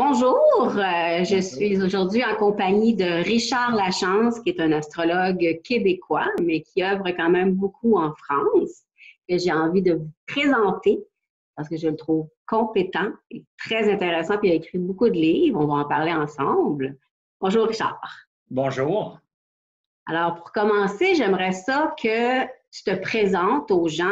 Bonjour, je Bonjour. suis aujourd'hui en compagnie de Richard Lachance, qui est un astrologue québécois, mais qui œuvre quand même beaucoup en France, que j'ai envie de vous présenter parce que je le trouve compétent et très intéressant, puis il a écrit beaucoup de livres, on va en parler ensemble. Bonjour Richard. Bonjour. Alors pour commencer, j'aimerais ça que tu te présentes aux gens.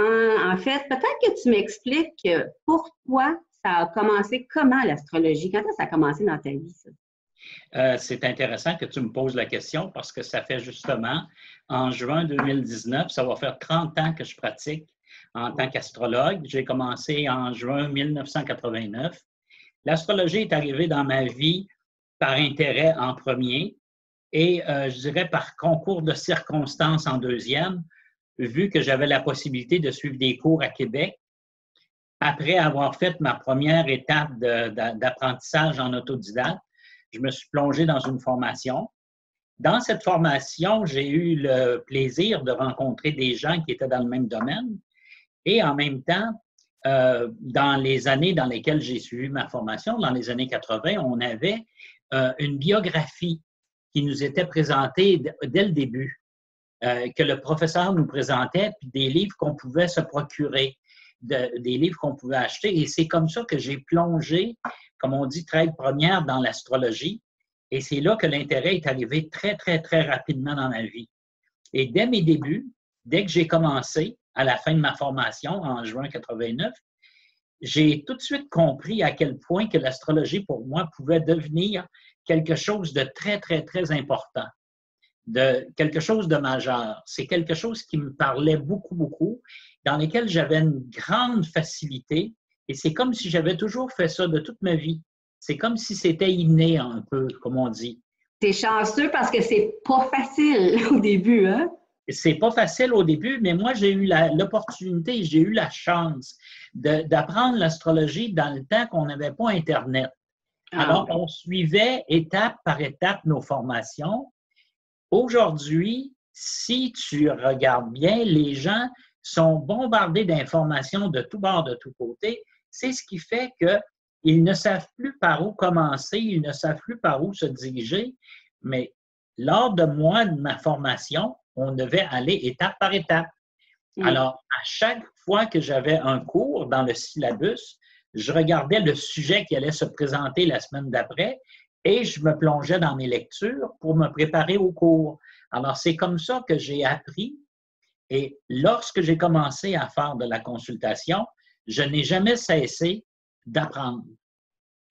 En fait, peut-être que tu m'expliques pour toi, ça a commencé comment l'astrologie? Quand est-ce que ça a commencé dans ta vie, ça? C'est intéressant que tu me poses la question parce que ça fait justement, en juin 2019, ça va faire 30 ans que je pratique en tant qu'astrologue. J'ai commencé en juin 1989. L'astrologie est arrivée dans ma vie par intérêt en premier et je dirais par concours de circonstances en deuxième, vu que j'avais la possibilité de suivre des cours à Québec. Après avoir fait ma première étape d'apprentissage en autodidacte, je me suis plongé dans une formation. Dans cette formation, j'ai eu le plaisir de rencontrer des gens qui étaient dans le même domaine et en même temps, dans les années dans lesquelles j'ai suivi ma formation, dans les années 80, on avait une biographie qui nous était présentée dès le début, que le professeur nous présentait, puis des livres qu'on pouvait se procurer, des livres qu'on pouvait acheter. Et c'est comme ça que j'ai plongé, comme on dit, tête première dans l'astrologie. Et c'est là que l'intérêt est arrivé très, très, très rapidement dans ma vie. Et dès mes débuts, dès que j'ai commencé, à la fin de ma formation, en juin 89, j'ai tout de suite compris à quel point que l'astrologie, pour moi, pouvait devenir quelque chose de très, très, très important, de quelque chose de majeur. C'est quelque chose qui me parlait beaucoup, beaucoup, dans lequel j'avais une grande facilité. Et c'est comme si j'avais toujours fait ça de toute ma vie. C'est comme si c'était inné un peu, comme on dit. T'es chanceux parce que c'est pas facile au début, hein? C'est pas facile au début, mais moi, j'ai eu l'opportunité, j'ai eu la chance d'apprendre l'astrologie dans le temps qu'on n'avait pas Internet. Alors, Oui. on suivait étape par étape nos formations. Aujourd'hui, si tu regardes bien, les gens sont bombardés d'informations de tous bords, de tous côtés. C'est ce qui fait qu'ils ne savent plus par où commencer, ils ne savent plus par où se diriger. Mais lors de moi, de ma formation, on devait aller étape par étape. Alors, à chaque fois que j'avais un cours dans le syllabus, je regardais le sujet qui allait se présenter la semaine d'après et je me plongeais dans mes lectures pour me préparer au cours. Alors, c'est comme ça que j'ai appris. Et lorsque j'ai commencé à faire de la consultation, je n'ai jamais cessé d'apprendre.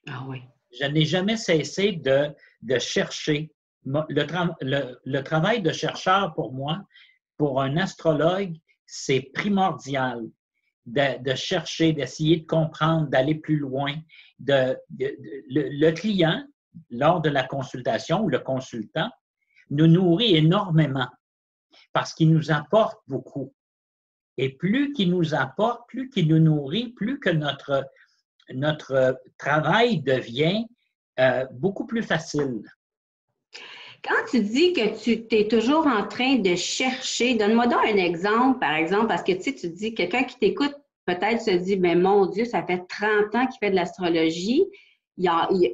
Ah oui. Je n'ai jamais cessé de chercher. Le travail de chercheur, pour moi, pour un astrologue, c'est primordial de chercher, d'essayer de comprendre, d'aller plus loin. Le client, lors de la consultation ou le consultant, nous nourrit énormément parce qu'il nous apporte beaucoup. Et plus qu'il nous apporte, plus qu'il nous nourrit, plus que notre travail devient beaucoup plus facile. Quand tu dis que tu es toujours en train de chercher, donne-moi donc un exemple, par exemple, parce que tu dis, quelqu'un qui t'écoute peut-être se dit, mais mon Dieu, ça fait 30 ans qu'il fait de l'astrologie, il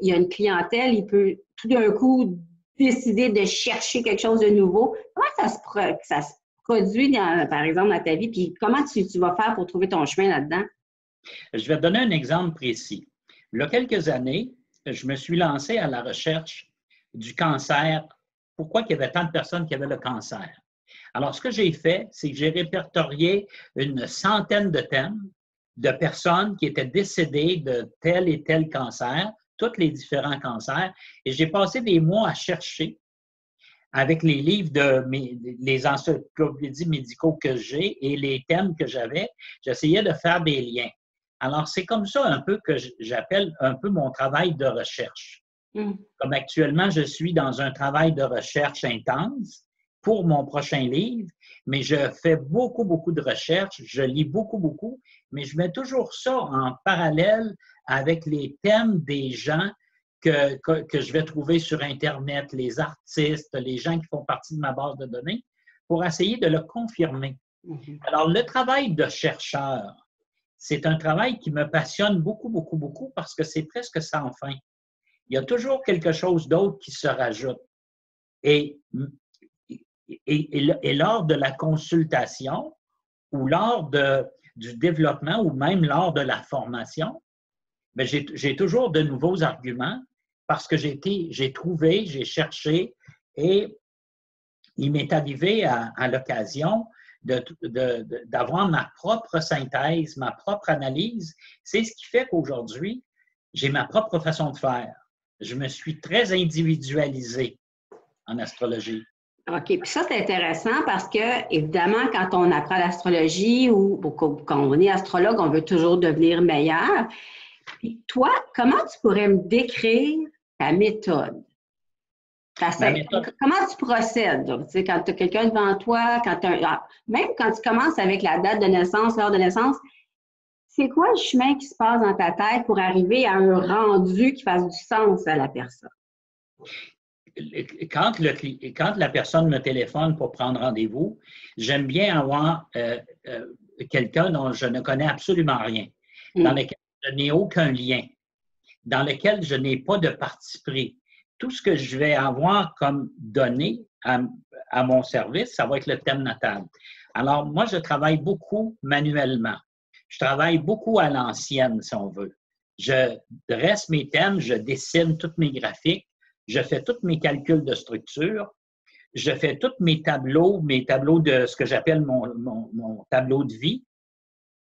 y a une clientèle, il peut tout d'un coup décider de chercher quelque chose de nouveau. Comment ça se produit, par exemple, dans ta vie, puis comment tu vas faire pour trouver ton chemin là-dedans? Je vais te donner un exemple précis. Il y a quelques années, je me suis lancé à la recherche du cancer. Pourquoi il y avait tant de personnes qui avaient le cancer? Alors, ce que j'ai fait, c'est que j'ai répertorié une centaine de thèmes de personnes qui étaient décédées de tel et tel cancer, tous les différents cancers, et j'ai passé des mois à chercher avec les livres les encyclopédies médicaux que j'ai et les thèmes que j'avais, j'essayais de faire des liens. Alors, c'est comme ça un peu que j'appelle un peu mon travail de recherche. Comme actuellement, je suis dans un travail de recherche intense pour mon prochain livre, mais je fais beaucoup, beaucoup de recherches, je lis beaucoup, beaucoup, mais je mets toujours ça en parallèle avec les thèmes des gens que je vais trouver sur Internet, les artistes, les gens qui font partie de ma base de données, pour essayer de le confirmer. Alors, le travail de chercheur, c'est un travail qui me passionne beaucoup, beaucoup, beaucoup parce que c'est presque sans fin. il y a toujours quelque chose d'autre qui se rajoute. Et lors de la consultation ou lors du développement ou même lors de la formation, bien, j'ai toujours de nouveaux arguments parce que j'ai trouvé, j'ai cherché et il m'est arrivé à l'occasion d'avoir ma propre synthèse, ma propre analyse. C'est ce qui fait qu'aujourd'hui, j'ai ma propre façon de faire. Je me suis très individualisé en astrologie. OK. Puis ça, c'est intéressant parce que, évidemment, quand on apprend l'astrologie ou quand on est astrologue, on veut toujours devenir meilleur. Puis toi, comment tu pourrais me décrire ta méthode? Comment tu procèdes? Tu sais, quand tu as quelqu'un devant toi, même quand tu commences avec la date de naissance, l'heure de naissance, c'est quoi le chemin qui se passe dans ta tête pour arriver à un rendu qui fasse du sens à la personne? Quand la personne me téléphone pour prendre rendez-vous, j'aime bien avoir quelqu'un dont je ne connais absolument rien, dans lequel je n'ai aucun lien, dans lequel je n'ai pas de parti pris. Tout ce que je vais avoir comme données à mon service, ça va être le thème natal. Alors, moi, je travaille beaucoup manuellement. Je travaille beaucoup à l'ancienne, si on veut. Je dresse mes thèmes, je dessine tous mes graphiques, je fais tous mes calculs de structure, je fais tous mes tableaux de ce que j'appelle mon tableau de vie,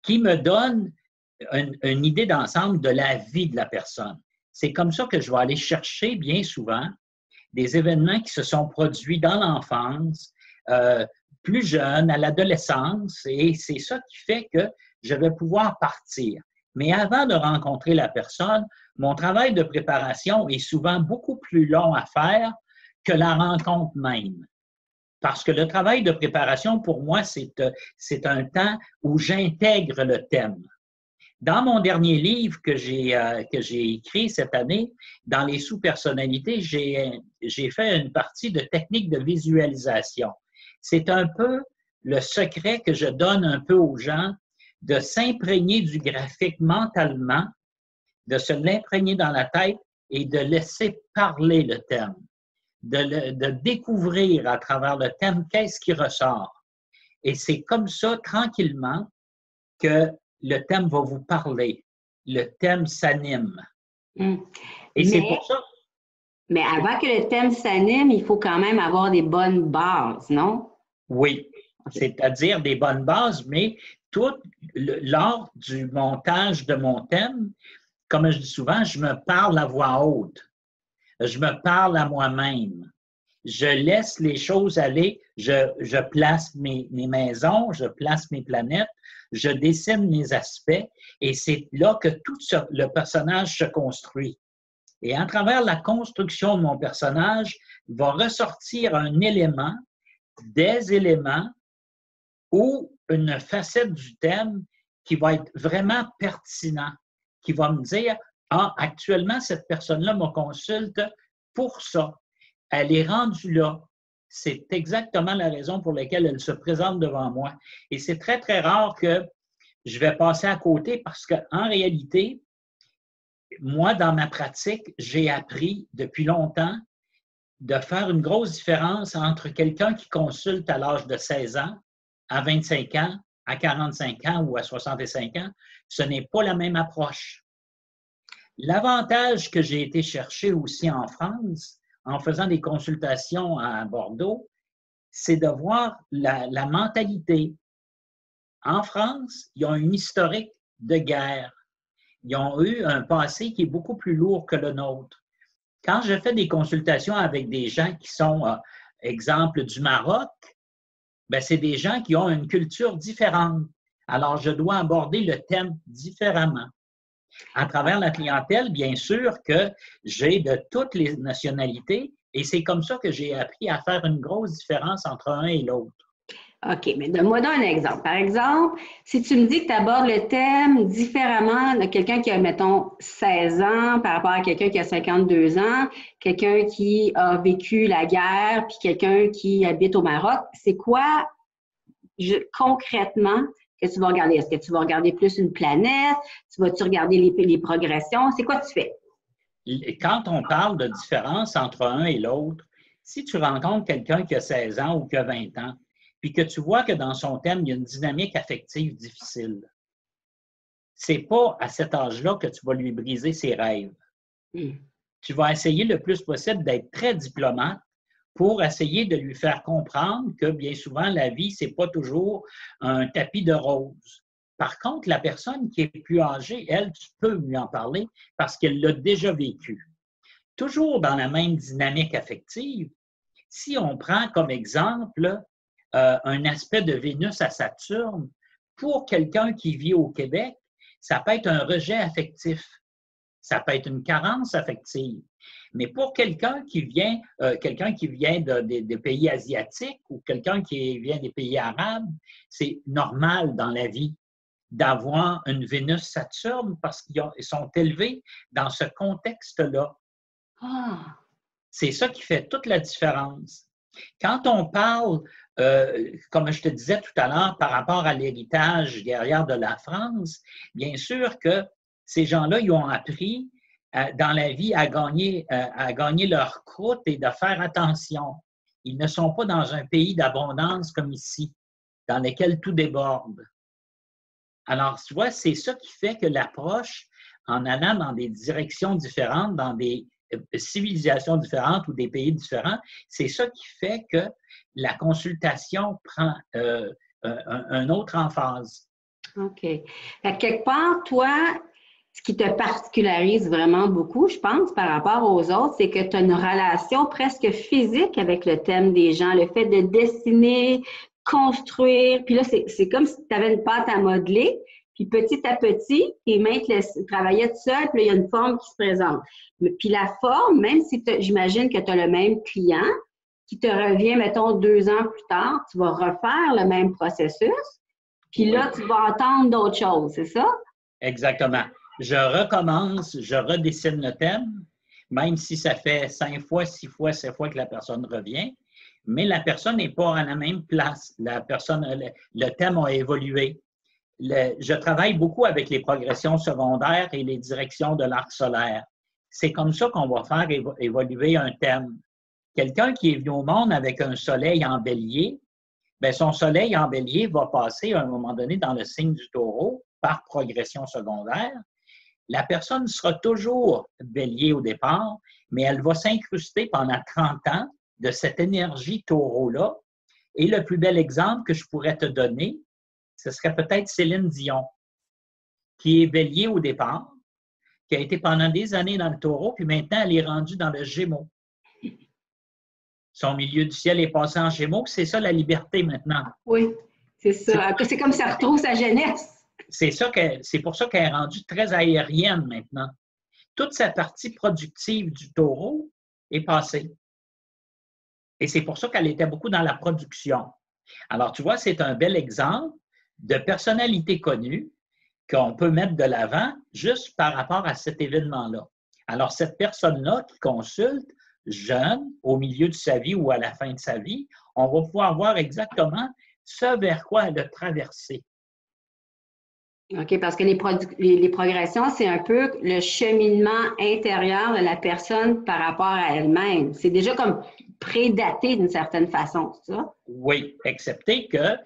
qui me donne une idée d'ensemble de la vie de la personne. C'est comme ça que je vais aller chercher bien souvent des événements qui se sont produits dans l'enfance, plus jeune, à l'adolescence, et c'est ça qui fait que je vais pouvoir partir. Mais avant de rencontrer la personne, mon travail de préparation est souvent beaucoup plus long à faire que la rencontre même. Parce que le travail de préparation, pour moi, c'est un temps où j'intègre le thème. Dans mon dernier livre que j'ai écrit cette année, dans les sous-personnalités, j'ai fait une partie de technique de visualisation. C'est un peu le secret que je donne un peu aux gens de s'imprégner du graphique mentalement, de se l'imprégner dans la tête et de laisser parler le thème, de découvrir à travers le thème qu'est-ce qui ressort. Et c'est comme ça, tranquillement, que le thème va vous parler. Le thème s'anime. Et c'est pour ça. Mais avant que le thème s'anime, il faut quand même avoir des bonnes bases, non? Oui, c'est-à-dire des bonnes bases, mais tout lors du montage de mon thème, comme je dis souvent, je me parle à voix haute. Je me parle à moi-même. Je laisse les choses aller. Je place mes maisons, je place mes planètes, je dessine mes aspects et c'est là que le personnage se construit. Et à travers la construction de mon personnage, va ressortir un élément, des éléments ou une facette du thème qui va être vraiment pertinent, qui va me dire « Ah, actuellement, cette personne-là me consulte pour ça. Elle est rendue là. C'est exactement la raison pour laquelle elle se présente devant moi. » Et c'est très, très rare que je vais passer à côté parce qu'en réalité, moi, dans ma pratique, j'ai appris depuis longtemps de faire une grosse différence entre quelqu'un qui consulte à l'âge de 16 ans, à 25 ans, à 45 ans ou à 65 ans. Ce n'est pas la même approche. L'avantage que j'ai été chercher aussi en France, en faisant des consultations à Bordeaux, c'est de voir la mentalité. En France, ils ont une historique de guerre. Ils ont eu un passé qui est beaucoup plus lourd que le nôtre. Quand je fais des consultations avec des gens qui sont, exemple, du Maroc, bien, c'est des gens qui ont une culture différente. Alors, je dois aborder le thème différemment. À travers la clientèle, bien sûr que j'ai de toutes les nationalités et c'est comme ça que j'ai appris à faire une grosse différence entre un et l'autre. OK, mais donne-moi donc un exemple. Par exemple, si tu me dis que tu abordes le thème différemment de quelqu'un qui a, mettons, 16 ans par rapport à quelqu'un qui a 52 ans, quelqu'un qui a vécu la guerre, puis quelqu'un qui habite au Maroc, c'est quoi concrètement que tu vas regarder? Est-ce que tu vas regarder plus une planète? Tu vas-tu regarder les progressions? C'est quoi tu fais? quand on parle de différence entre un et l'autre, si tu rencontres quelqu'un qui a 16 ans ou qui a 20 ans, puis que tu vois que dans son thème, il y a une dynamique affective difficile, c'est pas à cet âge-là que tu vas lui briser ses rêves. Tu vas essayer le plus possible d'être très diplomate pour essayer de lui faire comprendre que bien souvent, la vie, c'est pas toujours un tapis de roses. Par contre, la personne qui est plus âgée, elle, tu peux lui en parler parce qu'elle l'a déjà vécu. Toujours dans la même dynamique affective, si on prend comme exemple un aspect de Vénus à Saturne, pour quelqu'un qui vit au Québec, ça peut être un rejet affectif, ça peut être une carence affective. Mais pour quelqu'un qui vient des pays asiatiques ou quelqu'un qui vient des pays arabes, c'est normal dans la vie d'avoir une Vénus-Saturne parce qu'ils sont élevés dans ce contexte-là. Ah! C'est ça qui fait toute la différence. Quand on parle, comme je te disais tout à l'heure, par rapport à l'héritage guerrière de la France, bien sûr que ces gens-là, ils ont appris dans la vie à gagner leur croûte et de faire attention. Ils ne sont pas dans un pays d'abondance comme ici, dans lequel tout déborde. Alors, tu vois, c'est ça qui fait que l'approche, en allant dans des directions différentes, dans des civilisations différentes ou des pays différents, c'est ça qui fait que la consultation prend un autre emphase. OK. À quelque part, toi, ce qui te particularise vraiment beaucoup, je pense, par rapport aux autres, c'est que tu as une relation presque physique avec le thème des gens, le fait de dessiner, construire. Puis là, c'est comme si tu avais une pâte à modeler, puis petit à petit, tes mains travaillaient tout seul, puis là, il y a une forme qui se présente. Puis la forme, même si j'imagine que tu as le même client, qui te revient, mettons, 2 ans plus tard, tu vas refaire le même processus, puis là, tu vas entendre d'autres choses, c'est ça? Exactement. Je recommence, je redessine le thème, même si ça fait 5 fois, 6 fois, 7 fois que la personne revient, mais la personne n'est pas à la même place. Le thème a évolué. Je travaille beaucoup avec les progressions secondaires et les directions de l'arc solaire. C'est comme ça qu'on va faire évoluer un thème. Quelqu'un qui est venu au monde avec un soleil en bélier, bien, son soleil en bélier va passer à un moment donné dans le signe du taureau par progression secondaire. La personne sera toujours bélier au départ, mais elle va s'incruster pendant 30 ans de cette énergie taureau-là. Et le plus bel exemple que je pourrais te donner, ce serait peut-être Céline Dion, qui est bélier au départ, qui a été pendant des années dans le taureau, puis maintenant elle est rendue dans le Gémeaux. Son milieu du ciel est passé en Gémeaux, c'est ça la liberté maintenant. Oui, c'est ça. C'est comme ça retrouve sa jeunesse. C'est pour ça qu'elle est rendue très aérienne maintenant. Toute sa partie productive du taureau est passée. Et c'est pour ça qu'elle était beaucoup dans la production. Alors, tu vois, c'est un bel exemple de personnalité connue qu'on peut mettre de l'avant juste par rapport à cet événement-là. Alors, cette personne-là qui consulte, jeune, au milieu de sa vie ou à la fin de sa vie, on va pouvoir voir exactement ce vers quoi elle a traversé. OK, parce que les progressions, c'est un peu le cheminement intérieur de la personne par rapport à elle-même. C'est déjà comme prédaté d'une certaine façon, c'est ça? Oui, excepté que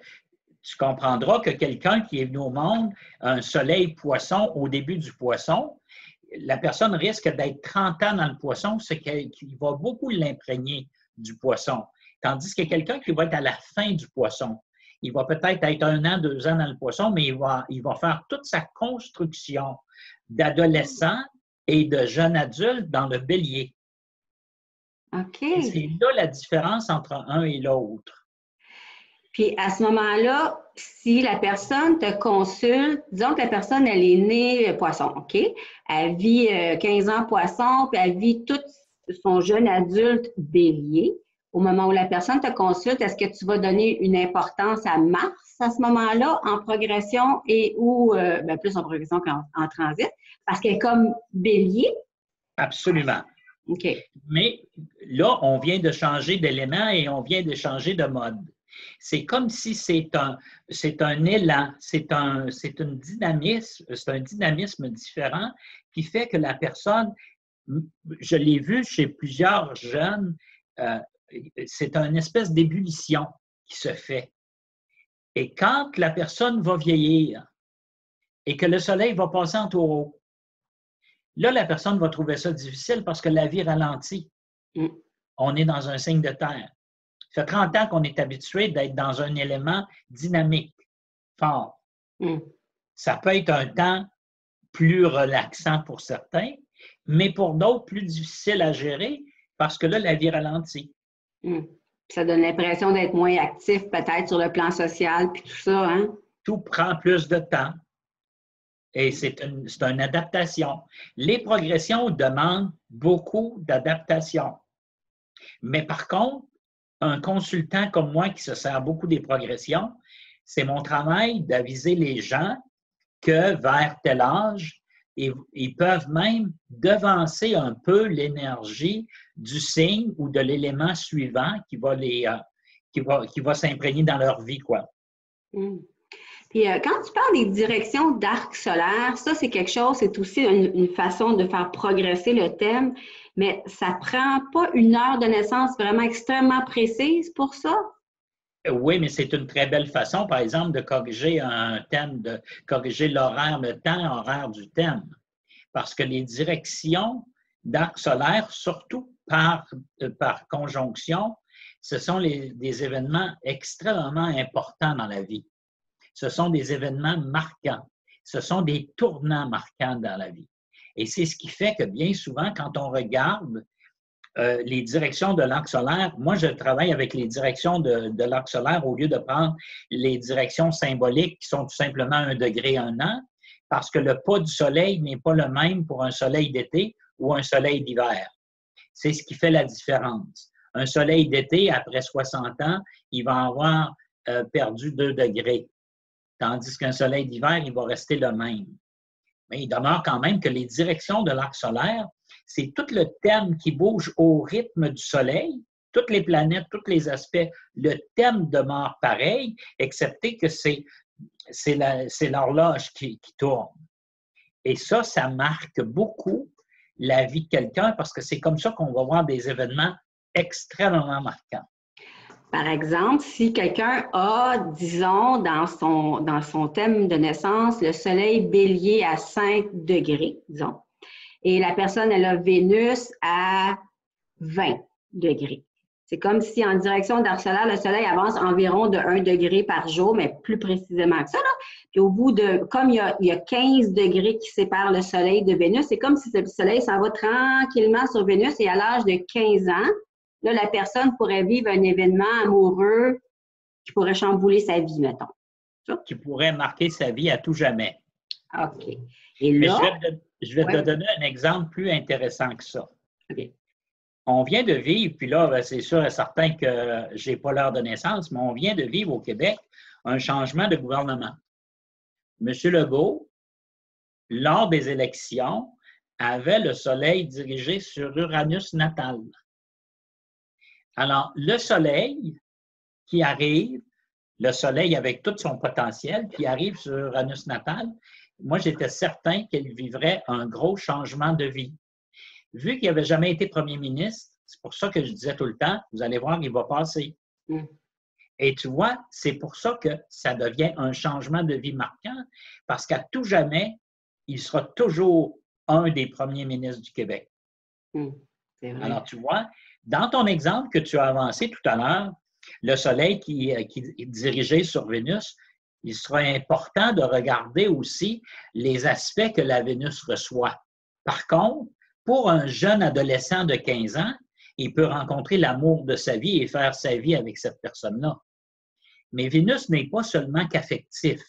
tu comprendras que quelqu'un qui est venu au monde, un soleil poisson au début du poisson, la personne risque d'être 30 ans dans le poisson, c'est qu'il va beaucoup l'imprégner du poisson. Tandis que quelqu'un qui va être à la fin du poisson, il va peut-être être 1 an, 2 ans dans le poisson, mais il va faire toute sa construction d'adolescent et de jeune adulte dans le bélier. OK. Et c'est là la différence entre un et l'autre. Puis à ce moment-là, si la personne te consulte, disons que la personne, elle est née poisson, OK? Elle vit 15 ans poisson, puis elle vit tout son jeune adulte bélier. Au moment où la personne te consulte, est-ce que tu vas donner une importance à Mars à ce moment-là, en progression ou plus en progression qu'en transit, parce qu'elle est comme bélier? Absolument. OK. Mais là, on vient de changer d'élément et on vient de changer de mode. C'est comme si c'est un élan, c'est un dynamisme différent qui fait que la personne je l'ai vu chez plusieurs jeunes, c'est une espèce d'ébullition qui se fait. Et quand la personne va vieillir et que le soleil va passer en taureau, là, la personne va trouver ça difficile parce que la vie ralentit. On est dans un signe de terre. Ça fait 30 ans qu'on est habitué d'être dans un élément dynamique, fort. Ça peut être un temps plus relaxant pour certains, mais pour d'autres, plus difficile à gérer parce que là, la vie ralentit. Ça donne l'impression d'être moins actif peut-être sur le plan social puis tout ça, hein? Tout prend plus de temps et c'est une adaptation. Les progressions demandent beaucoup d'adaptation. Mais par contre, un consultant comme moi qui se sert beaucoup des progressions, c'est mon travail d'aviser les gens que vers tel âge, ils peuvent même devancer un peu l'énergie du signe ou de l'élément suivant qui va s'imprégner dans leur vie, quoi. Puis quand tu parles des directions d'arc solaire, ça, c'est quelque chose, c'est aussi une façon de faire progresser le thème, mais ça prend pas une heure de naissance vraiment extrêmement précise pour ça? Oui, mais c'est une très belle façon, par exemple, de corriger un thème, de corriger l'horaire, le temps horaire du thème. Parce que les directions d'arc solaire, surtout par conjonction, ce sont des événements extrêmement importants dans la vie. Ce sont des événements marquants. Ce sont des tournants marquants dans la vie. Et c'est ce qui fait que bien souvent, quand on regarde les directions de l'arc solaire, moi, je travaille avec les directions de l'arc solaire au lieu de prendre les directions symboliques qui sont tout simplement 1 degré, 1 an, parce que le pas du soleil n'est pas le même pour un soleil d'été ou un soleil d'hiver. C'est ce qui fait la différence. Un soleil d'été, après 60 ans, il va avoir perdu 2 degrés, tandis qu'un soleil d'hiver, il va rester le même. Mais il demeure quand même que les directions de l'arc solaire, c'est tout le thème qui bouge au rythme du soleil, toutes les planètes, tous les aspects, le thème demeure pareil, excepté que c'est l'horloge qui tourne. Et ça marque beaucoup la vie de quelqu'un parce que c'est comme ça qu'on va voir des événements extrêmement marquants. Par exemple, si quelqu'un a, disons, dans son thème de naissance, le soleil bélier à 5 degrés, disons, et la personne, elle a Vénus à 20 degrés. C'est comme si en direction d'arc solaire, le soleil avance environ de 1 degré par jour, mais plus précisément que ça, là. Puis au bout de, comme il y a 15 degrés qui séparent le soleil de Vénus, c'est comme si le soleil s'en va tranquillement sur Vénus et à l'âge de 15 ans, là, la personne pourrait vivre un événement amoureux qui pourrait chambouler sa vie, mettons. Ça? Qui pourrait marquer sa vie à tout jamais. OK. Et là, je vais te donner un exemple plus intéressant que ça. OK. On vient de vivre, puis là, c'est sûr et certain que je n'ai pas l'heure de naissance, mais on vient de vivre au Québec un changement de gouvernement. M. Legault, lors des élections, avait le soleil dirigé sur Uranus natal. Alors, le soleil qui arrive, le soleil avec tout son potentiel qui arrive sur Uranus natal, moi, j'étais certain qu'il vivrait un gros changement de vie. Vu qu'il n'avait jamais été premier ministre, c'est pour ça que je disais tout le temps, vous allez voir, il va passer. Et tu vois, c'est pour ça que ça devient un changement de vie marquant, parce qu'à tout jamais, il sera toujours un des premiers ministres du Québec. C'est vrai. Alors, tu vois, dans ton exemple que tu as avancé tout à l'heure, le soleil qui est dirigé sur Vénus, il sera important de regarder aussi les aspects que la Vénus reçoit. Par contre, pour un jeune adolescent de 15 ans, il peut rencontrer l'amour de sa vie et faire sa vie avec cette personne-là. Mais Vénus n'est pas seulement qu'affectif.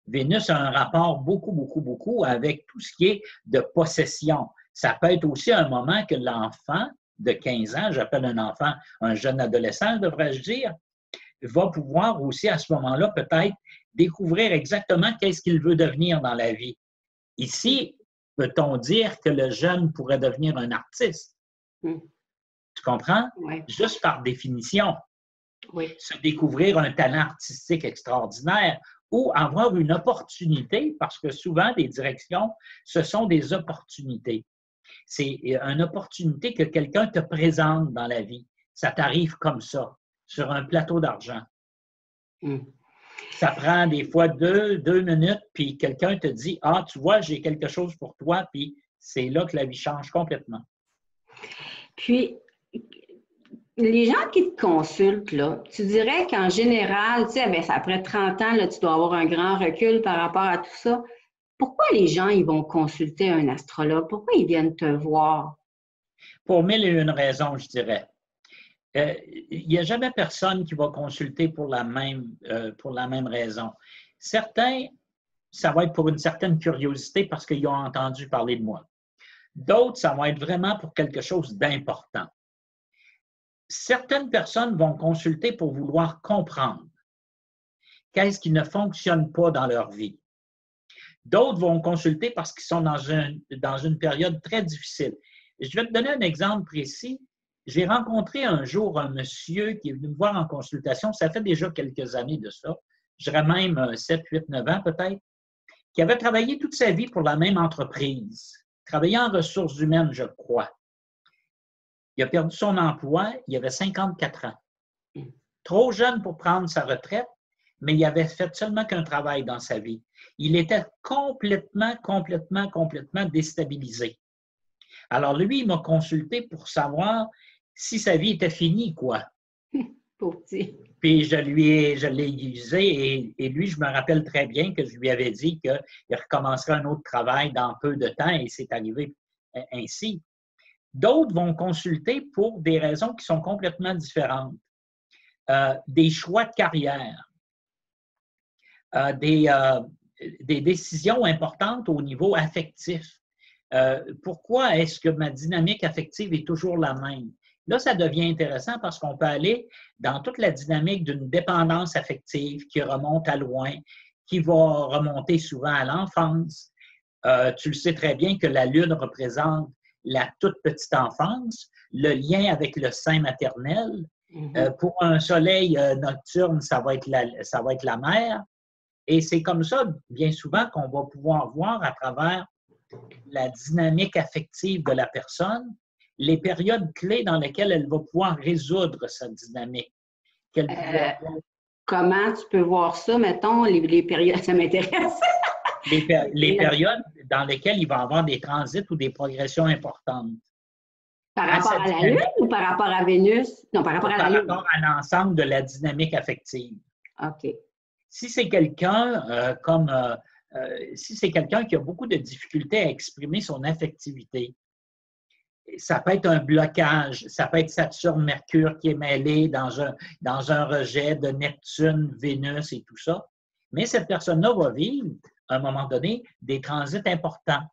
Vénus a un rapport beaucoup avec tout ce qui est de possession. Ça peut être aussi un moment que l'enfant de 15 ans, j'appelle un enfant, un jeune adolescent, devrais-je dire, va pouvoir aussi à ce moment-là peut-être découvrir exactement qu'est-ce qu'il veut devenir dans la vie. Ici, peut-on dire que le jeune pourrait devenir un artiste? Tu comprends? Oui. Juste par définition. Oui. Se découvrir un talent artistique extraordinaire ou avoir une opportunité, parce que souvent, des directions, ce sont des opportunités. C'est une opportunité que quelqu'un te présente dans la vie. Ça t'arrive comme ça, sur un plateau d'argent. Ça prend des fois 2 minutes, puis quelqu'un te dit « Ah, tu vois, j'ai quelque chose pour toi », puis c'est là que la vie change complètement. Puis, les gens qui te consultent, là, tu dirais qu'en général, tu sais, après 30 ans, là, tu dois avoir un grand recul par rapport à tout ça. Pourquoi les gens, ils vont consulter un astrologue? Pourquoi ils viennent te voir? Pour 1001 raisons, je dirais. Il n'y a jamais personne qui va consulter pour la même raison. Certains, ça va être pour une certaine curiosité parce qu'ils ont entendu parler de moi. D'autres, ça va être vraiment pour quelque chose d'important. Certaines personnes vont consulter pour vouloir comprendre qu'est-ce qui ne fonctionne pas dans leur vie. D'autres vont consulter parce qu'ils sont dans une période très difficile. Je vais te donner un exemple précis. J'ai rencontré un jour un monsieur qui est venu me voir en consultation, ça fait déjà quelques années de ça, je dirais même 7, 8, 9 ans peut-être, qui avait travaillé toute sa vie pour la même entreprise, travaillait en ressources humaines, je crois. Il a perdu son emploi, il avait 54 ans. Trop jeune pour prendre sa retraite, mais il avait fait seulement qu'un travail dans sa vie. Il était complètement déstabilisé. Alors lui, il m'a consulté pour savoir si sa vie était finie, quoi. Puis je l'ai usé et lui, je me rappelle très bien que je lui avais dit qu'il recommencerait un autre travail dans peu de temps et c'est arrivé ainsi. D'autres vont consulter pour des raisons qui sont complètement différentes. Des choix de carrière, des décisions importantes au niveau affectif. Pourquoi est-ce que ma dynamique affective est toujours la même? Là, ça devient intéressant parce qu'on peut aller dans toute la dynamique d'une dépendance affective qui remonte à loin, qui va remonter souvent à l'enfance. Tu le sais très bien que la Lune représente la toute petite enfance, le lien avec le sein maternel. Pour un soleil nocturne, ça va être la mère. Et c'est comme ça, bien souvent, qu'on va pouvoir voir à travers la dynamique affective de la personne, les périodes clés dans lesquelles elle va pouvoir résoudre sa dynamique. Comment tu peux voir ça, mettons, les périodes, ça m'intéresse. les périodes dans lesquelles il va y avoir des transits ou des progressions importantes. Par rapport à la Lune ou par rapport à Vénus? Non, par rapport à la Lune. Par rapport à l'ensemble de la dynamique affective. OK. Si c'est quelqu'un si c'est quelqu'un qui a beaucoup de difficultés à exprimer son affectivité, ça peut être un blocage, ça peut être Saturne-Mercure qui est mêlé dans un rejet de Neptune, Vénus et tout ça. Mais cette personne-là va vivre, à un moment donné, des transits importants,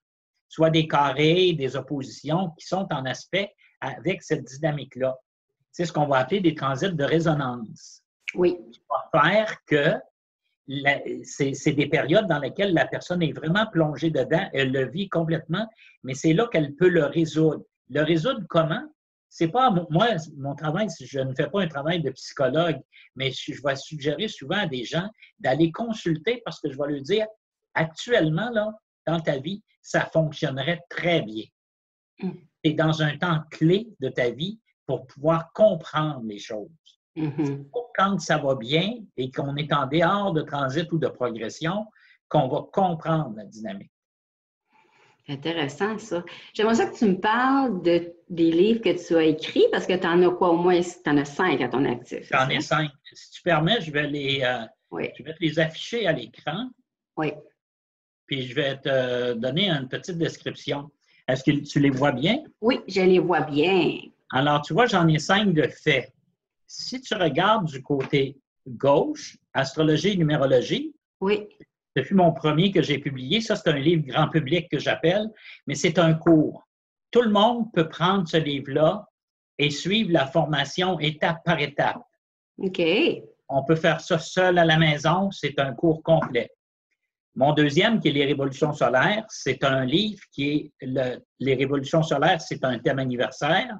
soit des carrés, des oppositions qui sont en aspect avec cette dynamique-là. C'est ce qu'on va appeler des transits de résonance. Oui. Qui va faire que c'est des périodes dans lesquelles la personne est vraiment plongée dedans, elle le vit complètement, mais c'est là qu'elle peut le résoudre. Le résoudre comment? C'est pas moi, mon travail, je ne fais pas un travail de psychologue, mais je vais suggérer souvent à des gens d'aller consulter parce que je vais leur dire, actuellement, là, dans ta vie, ça fonctionnerait très bien. Tu es dans un temps clé de ta vie pour pouvoir comprendre les choses. Quand ça va bien et qu'on est en dehors de transit ou de progression, qu'on va comprendre la dynamique. C'est intéressant, ça. J'aimerais ça que tu me parles des livres que tu as écrits, parce que tu en as quoi, au moins, tu en as 5 à ton actif. J'en ai 5. Si tu permets, je vais te les afficher à l'écran. Oui. Puis je vais te donner une petite description. Est-ce que tu les vois bien? Oui, je les vois bien. Alors, tu vois, j'en ai 5 de faits. Si tu regardes du côté gauche, Astrologie et numérologie, oui. Ce fut mon premier que j'ai publié. Ça, c'est un livre grand public que j'appelle, mais c'est un cours. Tout le monde peut prendre ce livre-là et suivre la formation étape par étape. OK. On peut faire ça seul à la maison. C'est un cours complet. Mon deuxième, qui est Les Révolutions solaires, c'est un livre qui est Les Révolutions solaires, c'est un thème anniversaire.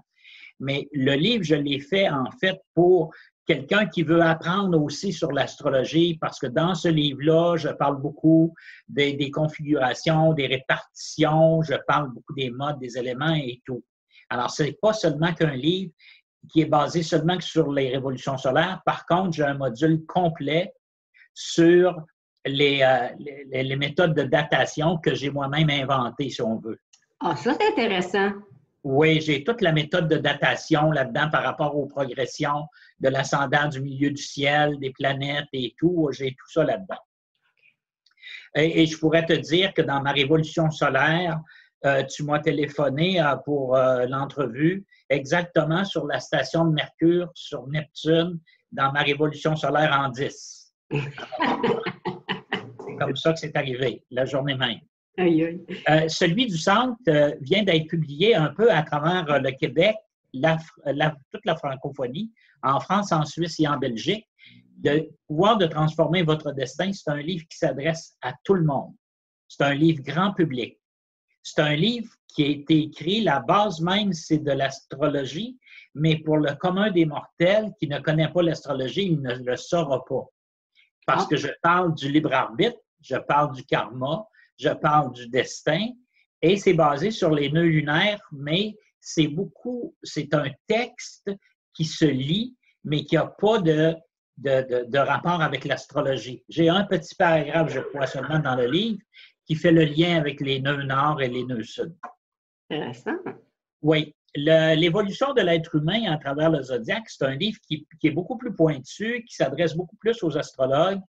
Mais le livre, je l'ai fait en fait pour quelqu'un qui veut apprendre aussi sur l'astrologie, parce que dans ce livre-là, je parle beaucoup des configurations, des répartitions, je parle beaucoup des modes, des éléments et tout. Alors, ce n'est pas seulement qu'un livre qui est basé seulement sur les révolutions solaires. Par contre, j'ai un module complet sur les méthodes de datation que j'ai moi-même inventées, si on veut. Ah, ça, c'est intéressant. Oui, j'ai toute la méthode de datation là-dedans par rapport aux progressions de l'ascendant, du milieu du ciel, des planètes et tout. J'ai tout ça là-dedans. Et je pourrais te dire que dans ma révolution solaire, tu m'as téléphoné pour l'entrevue exactement sur la station de Mercure, sur Neptune, dans ma révolution solaire en 10. C'est comme ça que c'est arrivé, la journée même. Aïe, aïe. Celui du centre vient d'être publié un peu à travers le Québec, toute la francophonie, en France, en Suisse et en Belgique. Le pouvoir de transformer votre destin, c'est un livre qui s'adresse à tout le monde. C'est un livre grand public. C'est un livre qui a été écrit, la base même, c'est de l'astrologie, mais pour le commun des mortels qui ne connaît pas l'astrologie, il ne le saura pas. Parce que je parle du libre arbitre, je parle du karma, je parle du destin, et c'est basé sur les nœuds lunaires, mais c'est un texte qui se lit, mais qui n'a pas de rapport avec l'astrologie. J'ai un petit paragraphe, je crois, seulement dans le livre, qui fait le lien avec les nœuds nord et les nœuds sud. Intéressant. Oui. L'évolution de l'être humain à travers le zodiaque, c'est un livre qui est beaucoup plus pointu, qui s'adresse beaucoup plus aux astrologues,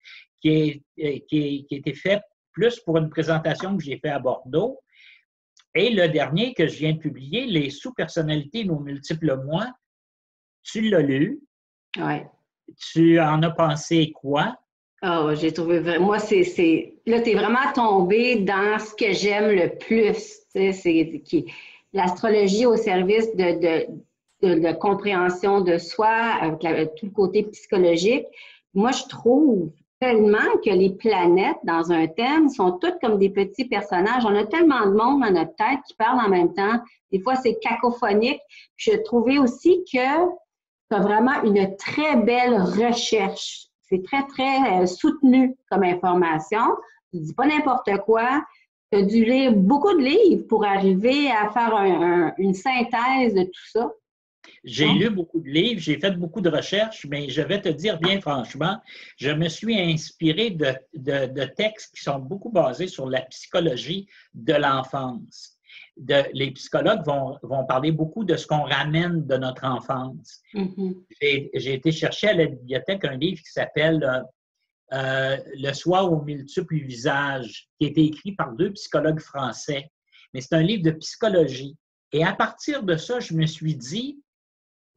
qui a été fait plus pour une présentation que j'ai faite à Bordeaux. Et le dernier que je viens de publier, Les sous-personnalités, nos multiples moi, tu l'as lu. Oui. Tu en as pensé quoi? Oh, j'ai trouvé vraiment. Moi, là, tu es vraiment tombé dans ce que j'aime le plus. C'est l'astrologie au service de compréhension de soi, avec tout le côté psychologique. Moi, je trouve tellement que les planètes dans un thème sont toutes comme des petits personnages. On a tellement de monde dans notre tête qui parlent en même temps. Des fois, c'est cacophonique. Je trouvais aussi que tu as vraiment une très belle recherche. C'est très, très soutenu comme information. Tu ne dis pas n'importe quoi. Tu as dû lire beaucoup de livres pour arriver à faire une synthèse de tout ça. J'ai lu beaucoup de livres, j'ai fait beaucoup de recherches, mais je vais te dire bien franchement, je me suis inspiré de textes qui sont beaucoup basés sur la psychologie de l'enfance. Les psychologues vont parler beaucoup de ce qu'on ramène de notre enfance. Mm-hmm. J'ai été chercher à la bibliothèque un livre qui s'appelle Le soir aux multiples visages, qui a été écrit par 2 psychologues français. Mais c'est un livre de psychologie. Et à partir de ça, je me suis dit,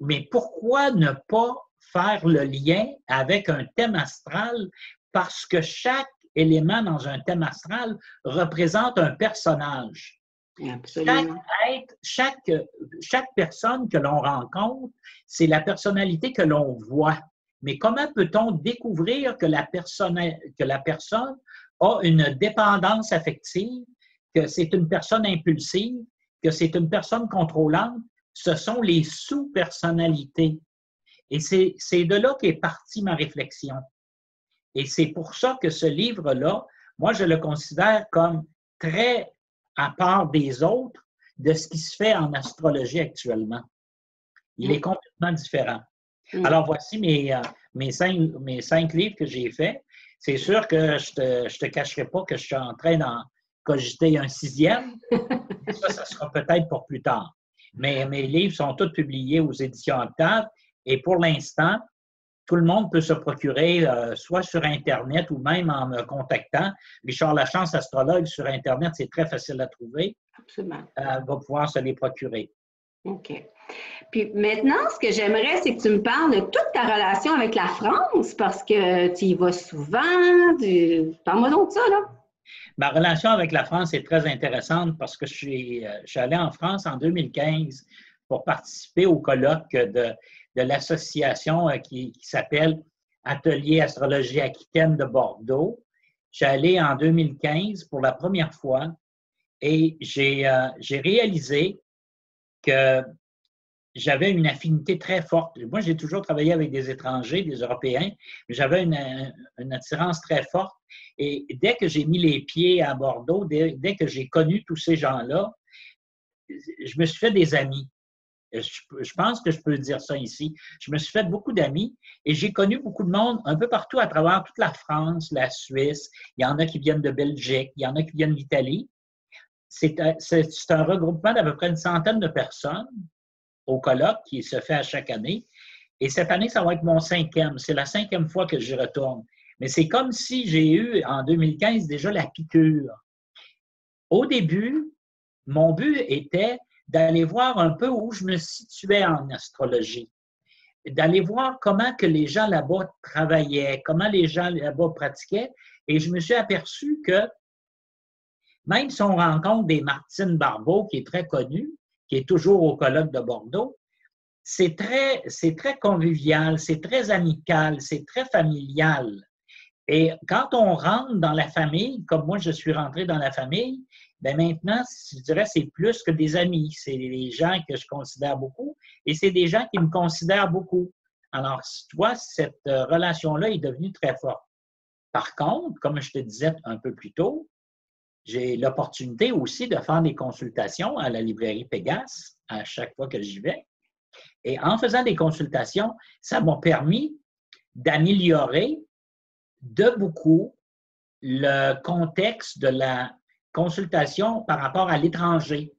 mais pourquoi ne pas faire le lien avec un thème astral? Parce que chaque élément dans un thème astral représente un personnage. Absolument. Chaque personne que l'on rencontre, c'est la personnalité que l'on voit. Mais comment peut-on découvrir que la personne a une dépendance affective, que c'est une personne impulsive, que c'est une personne contrôlante? Ce sont les sous-personnalités. Et c'est de là qu'est partie ma réflexion. Et c'est pour ça que ce livre-là, moi, je le considère comme très à part des autres de ce qui se fait en astrologie actuellement. Il est complètement différent. Alors, voici mes 5 livres que j'ai faits. C'est sûr que je te cacherai pas que je suis en train d'en cogiter un 6e. Ça sera peut-être pour plus tard. Mais mes livres sont tous publiés aux éditions Octave et pour l'instant, tout le monde peut se procurer soit sur Internet ou même en me contactant. Richard Lachance, astrologue, sur Internet, c'est très facile à trouver. Absolument. Va pouvoir se les procurer. OK. Puis maintenant, ce que j'aimerais, c'est que tu me parles de toute ta relation avec la France parce que tu y vas souvent. Parle-moi donc de ça, là. Ma relation avec la France est très intéressante parce que je suis allé en France en 2015 pour participer au colloque de l'association qui s'appelle Atelier Astrologie Aquitaine de Bordeaux. Je suis allé en 2015 pour la première fois et j'ai réalisé que j'avais une affinité très forte. Moi, j'ai toujours travaillé avec des étrangers, des Européens, mais j'avais une attirance très forte. Et dès que j'ai mis les pieds à Bordeaux, dès que j'ai connu tous ces gens-là, je me suis fait des amis. Je pense que je peux dire ça ici. Je me suis fait beaucoup d'amis et j'ai connu beaucoup de monde un peu partout à travers toute la France, la Suisse. Il y en a qui viennent de Belgique, il y en a qui viennent d'Italie. C'est un regroupement d'à peu près une centaine de personnes au colloque qui se fait à chaque année. Et cette année, ça va être mon 5e. C'est la 5e fois que j'y retourne. Mais c'est comme si j'ai eu, en 2015, déjà la piqûre. Au début, mon but était d'aller voir un peu où je me situais en astrologie, d'aller voir comment que les gens là-bas travaillaient, comment les gens là-bas pratiquaient. Et je me suis aperçu que même si on rencontre des Martine Barbeau, qui est très connue, qui est toujours au colloque de Bordeaux, c'est très convivial, c'est très amical, c'est très familial. Et quand on rentre dans la famille, comme moi je suis rentré dans la famille, bien maintenant, je dirais, c'est plus que des amis. C'est des gens que je considère beaucoup et c'est des gens qui me considèrent beaucoup. Alors, tu vois, cette relation-là est devenue très forte. Par contre, comme je te disais un peu plus tôt, j'ai l'opportunité aussi de faire des consultations à la librairie Pégase à chaque fois que j'y vais. Et en faisant des consultations, ça m'a permis d'améliorer de beaucoup le contexte de la consultation par rapport à l'étranger.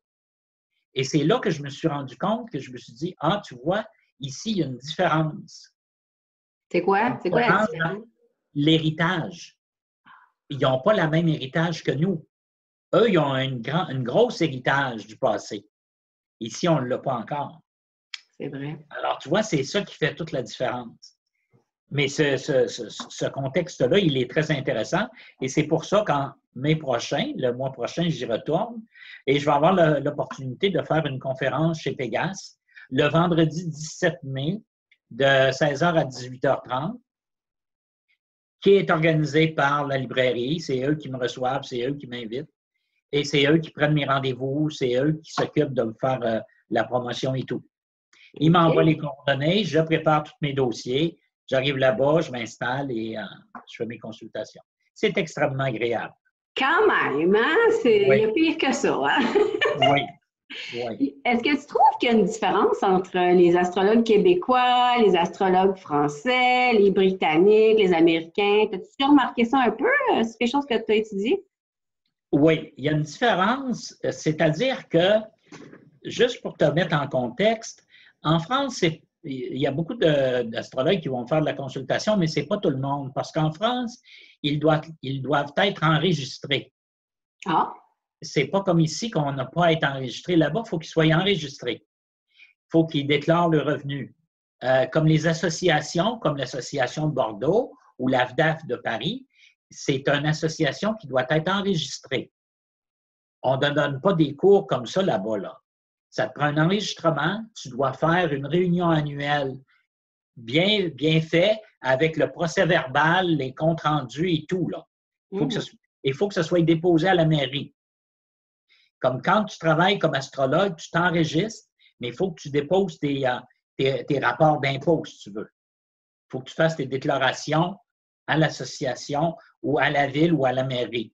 Et c'est là que je me suis rendu compte que je me suis dit, ah, tu vois, ici, il y a une différence. C'est quoi? C'est quoi la différence? L'héritage. Ils n'ont pas le même héritage que nous. Eux, ils ont une grosse héritage du passé. Ici, on ne l'a pas encore. C'est vrai. Alors, tu vois, c'est ça qui fait toute la différence. Mais ce contexte-là, il est très intéressant et c'est pour ça qu'en mai prochain, le mois prochain, j'y retourne et je vais avoir l'opportunité de faire une conférence chez Pégase le vendredi 17 mai de 16h à 18h30 qui est organisée par la librairie. C'est eux qui me reçoivent, c'est eux qui m'invitent et c'est eux qui prennent mes rendez-vous, c'est eux qui s'occupent de me faire la promotion et tout. Ils m'envoient les coordonnées, je prépare tous mes dossiers. J'arrive là-bas, je m'installe et je fais mes consultations. C'est extrêmement agréable. Quand même, hein? Il y a pire que ça. Hein? Oui. Oui. Est-ce que tu trouves qu'il y a une différence entre les astrologues québécois, les astrologues français, les Britanniques, les Américains? As-tu remarqué ça un peu? C'est quelque chose que tu as étudié? Oui, il y a une différence. C'est-à-dire que, juste pour te mettre en contexte, en France, il y a beaucoup d'astrologues qui vont faire de la consultation, mais ce n'est pas tout le monde, parce qu'en France, ils doivent être enregistrés. Ah! C'est pas comme ici qu'on n'a pas à être enregistré. Là-bas, il faut qu'ils soient enregistrés. Il faut qu'ils déclarent le revenu. Comme les associations, comme l'Association de Bordeaux ou l'AFDAF de Paris, c'est une association qui doit être enregistrée. On ne donne pas des cours comme ça là-bas, là. Ça te prend un enregistrement, tu dois faire une réunion annuelle bien fait avec le procès-verbal, les comptes rendus et tout, là. Il faut que ce soit déposé à la mairie. Comme quand tu travailles comme astrologue, tu t'enregistres, mais il faut que tu déposes tes rapports d'impôts, si tu veux. Il faut que tu fasses tes déclarations à l'association ou à la ville ou à la mairie.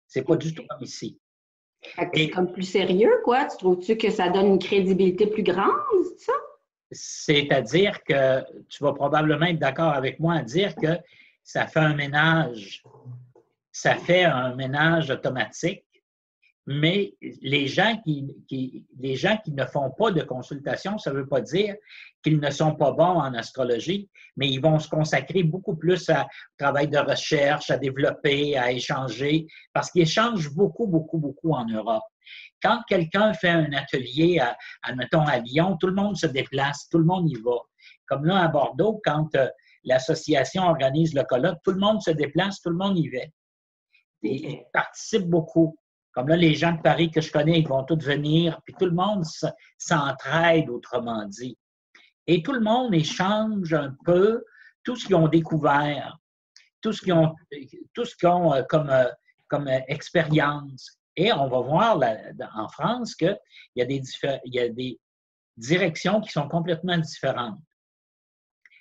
C'est pas du tout comme ici. C'est comme plus sérieux, quoi? Tu trouves-tu que ça donne une crédibilité plus grande, c'est ça? C'est-à-dire que tu vas probablement être d'accord avec moi à dire que ça fait un ménage automatique, mais les gens qui ne font pas de consultation, ça ne veut pas dire qu'ils ne sont pas bons en astrologie, mais ils vont se consacrer beaucoup plus au travail de recherche, à développer, à échanger, parce qu'ils échangent beaucoup, beaucoup, beaucoup en Europe. Quand quelqu'un fait un atelier, admettons à Lyon, tout le monde se déplace, tout le monde y va. Comme là, à Bordeaux, quand l'association organise le colloque, tout le monde se déplace, tout le monde y va. Et ils participent beaucoup. Comme là, les gens de Paris que je connais, ils vont tous venir, puis tout le monde s'entraide, autrement dit. Et tout le monde échange un peu tout ce qu'ils ont découvert, tout ce qu'ils ont comme expérience. Et on va voir en France qu'il y a directions qui sont complètement différentes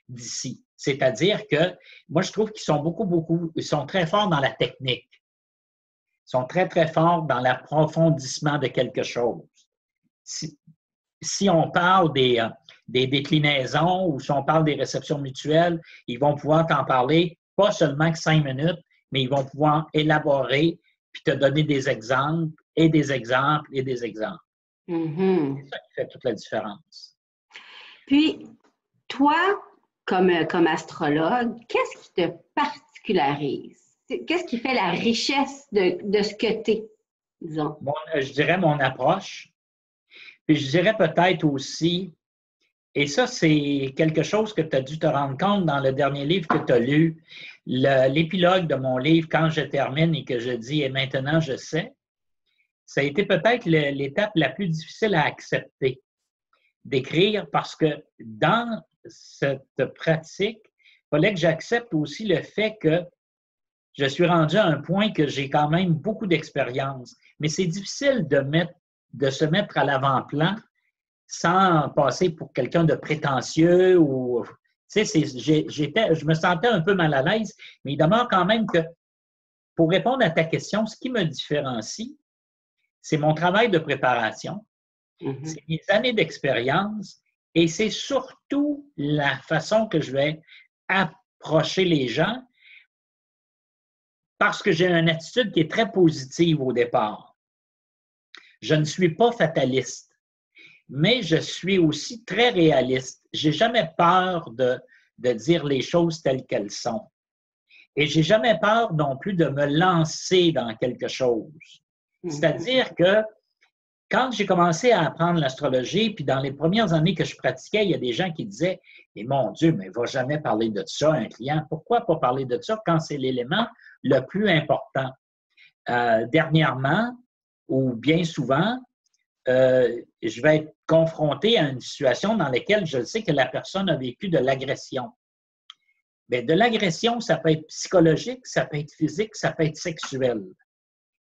d'ici. C'est-à-dire que moi, je trouve qu'ils sont ils sont très forts dans la technique. Ils sont très, très forts dans l'approfondissement de quelque chose. Si on parle des déclinaisons ou si on parle des réceptions mutuelles, ils vont pouvoir t'en parler pas seulement que 5 minutes, mais ils vont pouvoir élaborer puis te donner des exemples et des exemples et des exemples. Mm-hmm. C'est ça qui fait toute la différence. Puis, toi, comme astrologue, qu'est-ce qui te particularise? Qu'est-ce qui fait la richesse de ce que tu es, disons? Bon, je dirais mon approche. Puis je dirais peut-être aussi, et ça, c'est quelque chose que tu as dû te rendre compte dans le dernier livre que tu as lu, l'épilogue de mon livre, quand je termine et que je dis « Et maintenant, je sais », ça a été peut-être l'étape la plus difficile à accepter, d'écrire, parce que dans cette pratique, il fallait que j'accepte aussi le fait que je suis rendu à un point que j'ai quand même beaucoup d'expérience. Mais c'est difficile de se mettre à l'avant-plan sans passer pour quelqu'un de prétentieux ou, tu sais, je me sentais un peu mal à l'aise, mais il demeure quand même que, pour répondre à ta question, ce qui me différencie, c'est mon travail de préparation, c'est mes années d'expérience et c'est surtout la façon que je vais approcher les gens parce que j'ai une attitude qui est très positive au départ. Je ne suis pas fataliste, mais je suis aussi très réaliste. Je n'ai jamais peur de dire les choses telles qu'elles sont. Et je n'ai jamais peur non plus de me lancer dans quelque chose. C'est-à-dire que quand j'ai commencé à apprendre l'astrologie, puis dans les premières années que je pratiquais, il y a des gens qui disaient « Mais mon Dieu, mais il ne va jamais parler de ça, un client. Pourquoi pas parler de ça quand c'est l'élément le plus important? » Dernièrement, ou bien souvent, je vais être confronté à une situation dans laquelle je sais que la personne a vécu de l'agression. Bien, de l'agression, ça peut être psychologique, ça peut être physique, ça peut être sexuel.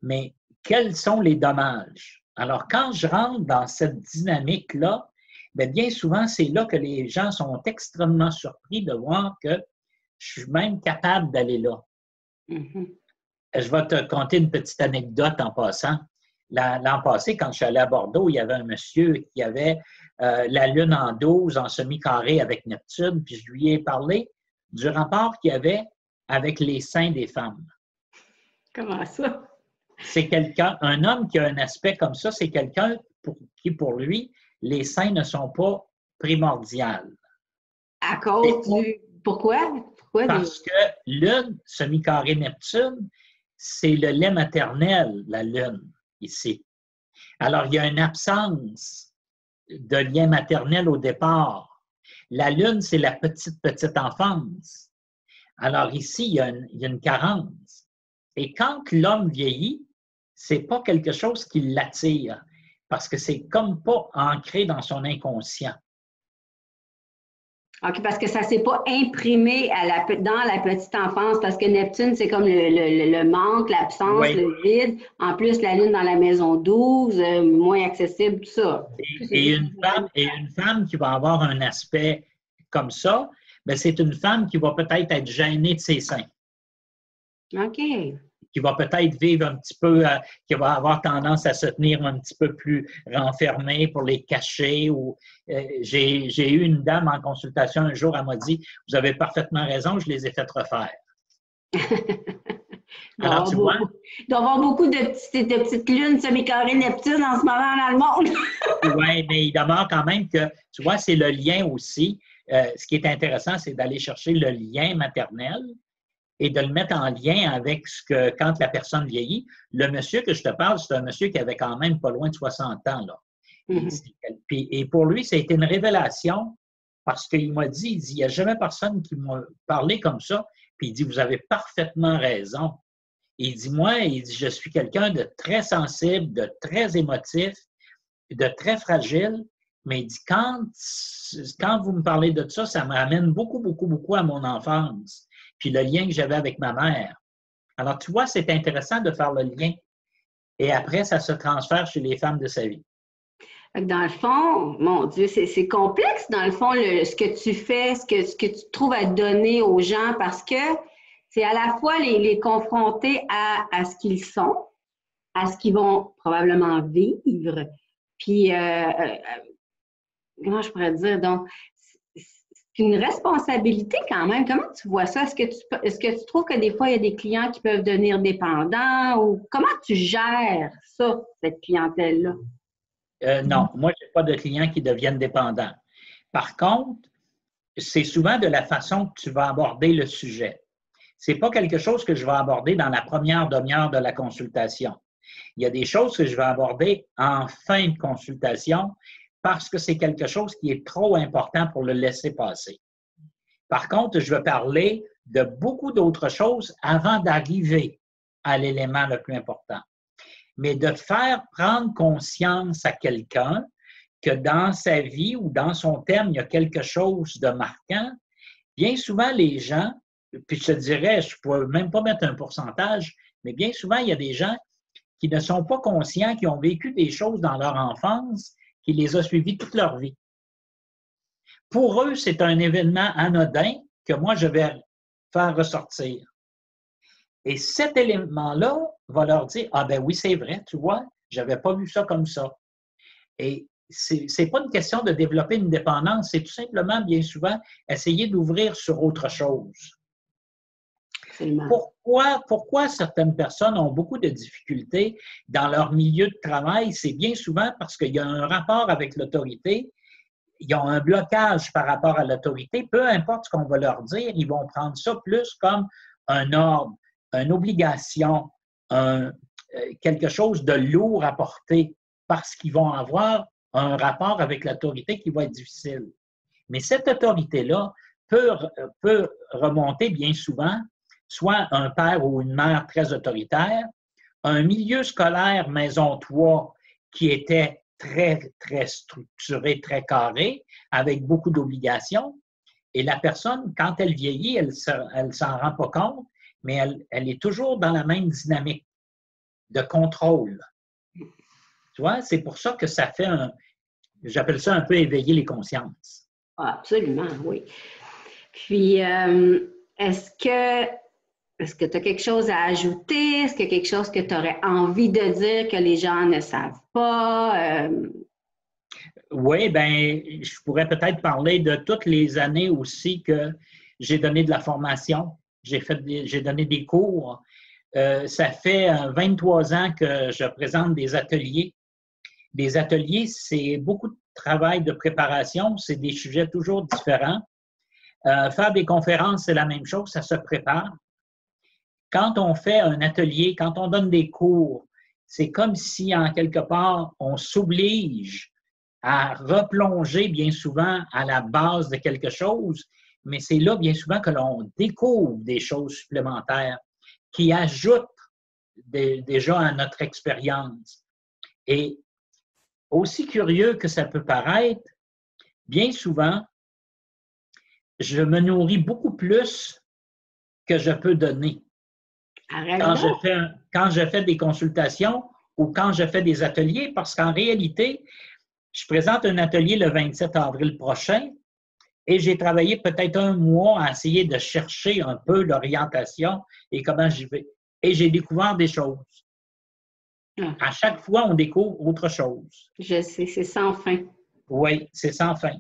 Mais quels sont les dommages? Alors, quand je rentre dans cette dynamique-là, bien souvent, c'est là que les gens sont extrêmement surpris de voir que je suis même capable d'aller là. Mm-hmm. Je vais te conter une petite anecdote en passant. L'an passé, quand je suis allé à Bordeaux, il y avait un monsieur qui avait la Lune en 12 en semi-carré avec Neptune, puis je lui ai parlé du rapport qu'il y avait avec les seins des femmes. Comment ça? C'est quelqu'un, un homme qui a un aspect comme ça, c'est quelqu'un qui, pour lui, les seins ne sont pas primordiales. À cause du... Pourquoi? Parce que Lune, semi-carré Neptune, c'est le lait maternel, la Lune, ici. Alors, il y a une absence de lien maternel au départ. La Lune, c'est la petite enfance. Alors, ici, il y a une carence. Et quand l'homme vieillit, c'est pas quelque chose qui l'attire, parce que c'est comme pas ancré dans son inconscient. OK, parce que ça ne s'est pas imprimé dans la petite enfance, parce que Neptune, c'est comme le manque, l'absence, oui, le vide. En plus, la Lune dans la maison 12, moins accessible, tout ça. Et une femme qui va avoir un aspect comme ça, bien, c'est une femme qui va peut-être être gênée de ses seins. OK. Qui va peut-être vivre un petit peu, qui va avoir tendance à se tenir un petit peu plus renfermée pour les cacher. J'ai eu une dame en consultation un jour, elle m'a dit « Vous avez parfaitement raison, je les ai fait refaire. » Alors, tu vois? Il doit y avoir beaucoup de petites lunes semi-carrées Neptune en ce moment dans le monde. Oui, mais il demeure quand même que, tu vois, c'est le lien aussi. Ce qui est intéressant, c'est d'aller chercher le lien maternel et de le mettre en lien avec ce que, quand la personne vieillit. Le monsieur que je te parle, c'est un monsieur qui avait quand même pas loin de 60 ans. Là. Mm-hmm. Et pour lui, ça a été une révélation parce qu'il m'a dit, il n'y a jamais personne qui m'a parlé comme ça. Puis il dit, vous avez parfaitement raison. Il dit, moi, je suis quelqu'un de très sensible, de très émotif, de très fragile. Mais il dit, quand vous me parlez de ça, ça me ramène beaucoup, beaucoup, beaucoup à mon enfance. Puis le lien que j'avais avec ma mère. Alors, tu vois, c'est intéressant de faire le lien. Et après, ça se transfère chez les femmes de sa vie. Fait que dans le fond, mon Dieu, c'est complexe, dans le fond, ce que tu fais, ce que tu trouves à donner aux gens, parce que c'est à la fois les confronter à ce qu'ils sont, à ce qu'ils vont probablement vivre, puis, comment je pourrais dire, donc, c'est une responsabilité quand même. Comment tu vois ça? Est-ce que tu trouves que des fois, il y a des clients qui peuvent devenir dépendants ou comment tu gères ça, cette clientèle-là? Non, moi, je n'ai pas de clients qui deviennent dépendants. Par contre, c'est souvent de la façon que tu vas aborder le sujet. Ce n'est pas quelque chose que je vais aborder dans la première demi-heure de la consultation. Il y a des choses que je vais aborder en fin de consultation parce que c'est quelque chose qui est trop important pour le laisser passer. Par contre, je vais parler de beaucoup d'autres choses avant d'arriver à l'élément le plus important. Mais de faire prendre conscience à quelqu'un que dans sa vie ou dans son thème, il y a quelque chose de marquant, bien souvent, les gens, puis je te dirais, je ne pourrais même pas mettre un pourcentage, mais bien souvent, il y a des gens qui ne sont pas conscients, qui ont vécu des choses dans leur enfance, qui les a suivis toute leur vie. Pour eux, c'est un événement anodin que moi, je vais faire ressortir. Et cet élément-là va leur dire, ah ben oui, c'est vrai, tu vois, je n'avais pas vu ça comme ça. Et c'est pas une question de développer une dépendance, c'est tout simplement, bien souvent, essayer d'ouvrir sur autre chose. Pourquoi certaines personnes ont beaucoup de difficultés dans leur milieu de travail? C'est bien souvent parce qu'il y a un rapport avec l'autorité, ils ont un blocage par rapport à l'autorité, peu importe ce qu'on va leur dire, ils vont prendre ça plus comme un ordre, une obligation, quelque chose de lourd à porter parce qu'ils vont avoir un rapport avec l'autorité qui va être difficile. Mais cette autorité-là peut remonter bien souvent, soit un père ou une mère très autoritaire, un milieu scolaire maison-toit qui était très, très structuré, très carré, avec beaucoup d'obligations. Et la personne, quand elle vieillit, elle ne s'en rend pas compte, mais elle est toujours dans la même dynamique de contrôle. Tu vois, c'est pour ça que ça fait j'appelle ça un peu éveiller les consciences. Absolument, oui. Puis, est-ce que tu as quelque chose à ajouter? Est-ce qu'il y a quelque chose que tu aurais envie de dire que les gens ne savent pas? Oui, bien, je pourrais peut-être parler de toutes les années aussi que j'ai donné de la formation. J'ai donné des cours. Ça fait 23 ans que je présente des ateliers. Des ateliers, c'est beaucoup de travail de préparation. C'est des sujets toujours différents. Faire des conférences, c'est la même chose. Ça se prépare. Quand on fait un atelier, quand on donne des cours, c'est comme si, en quelque part, on s'oblige à replonger bien souvent à la base de quelque chose, mais c'est là bien souvent que l'on découvre des choses supplémentaires qui ajoutent déjà à notre expérience. Et aussi curieux que ça peut paraître, bien souvent, je me nourris beaucoup plus que je peux donner. Quand je fais des consultations ou quand je fais des ateliers, parce qu'en réalité, je présente un atelier le 27 avril prochain et j'ai travaillé peut-être un mois à essayer de chercher un peu l'orientation et comment j'y vais. Et j'ai découvert des choses. À chaque fois, on découvre autre chose. Je sais, c'est sans fin. Oui, c'est sans fin.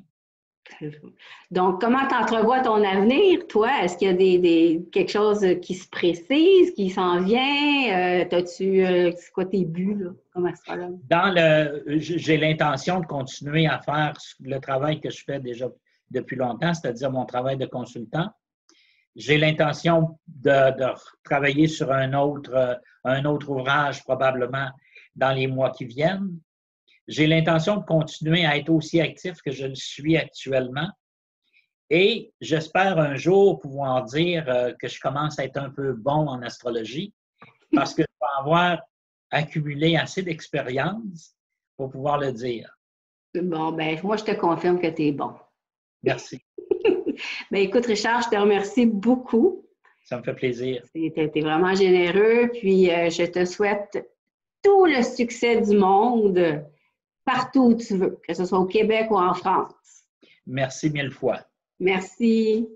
Donc, comment tu entrevois ton avenir, toi? Est-ce qu'il y a quelque chose qui se précise, qui s'en vient? C'est quoi tes buts, là, comme astrologue? J'ai l'intention de continuer à faire le travail que je fais déjà depuis longtemps, c'est-à-dire mon travail de consultant. J'ai l'intention de travailler sur un autre ouvrage probablement dans les mois qui viennent. J'ai l'intention de continuer à être aussi actif que je le suis actuellement. Et j'espère un jour pouvoir dire que je commence à être un peu bon en astrologie parce que je vais avoir accumulé assez d'expérience pour pouvoir le dire. Bon, ben moi, je te confirme que tu es bon. Merci. Ben écoute, Richard, je te remercie beaucoup. Ça me fait plaisir. Tu es vraiment généreux, puis je te souhaite tout le succès du monde partout où tu veux, que ce soit au Québec ou en France. Merci mille fois. Merci.